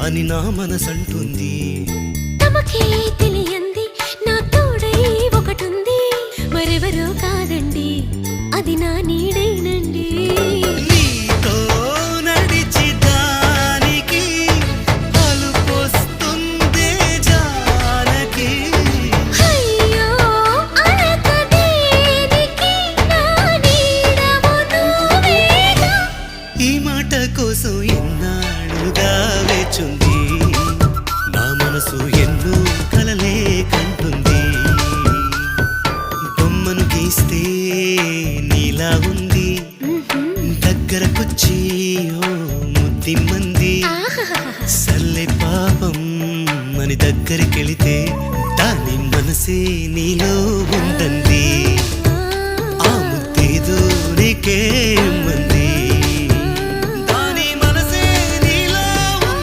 అని నా మనసంటుంది. తమకే తెలియంది నా తోడై ఒకటుంది, మరెవరో కాదండి అది నా నీడేనండి. నీతో నడిచి దానికి అలుపొస్తుందే జానకి. అయ్యో అనక దేనికి నా నీడవు నువ్వేగా. ఈ మాట కోసం ఎన్నాళ్ళుగా వేచుంది, నా మనసు ఎన్నో కలలే కంటుంది. బొమ్మను గీస్తే నీలా ఉంది, దగ్గరకొచ్చి ఓ ముద్దిమ్మంది. సల్లే పాపం అని దగ్గరికెళితే దాని మనసే నీలో ఉందంది. ఆ ముద్దేదో నీకే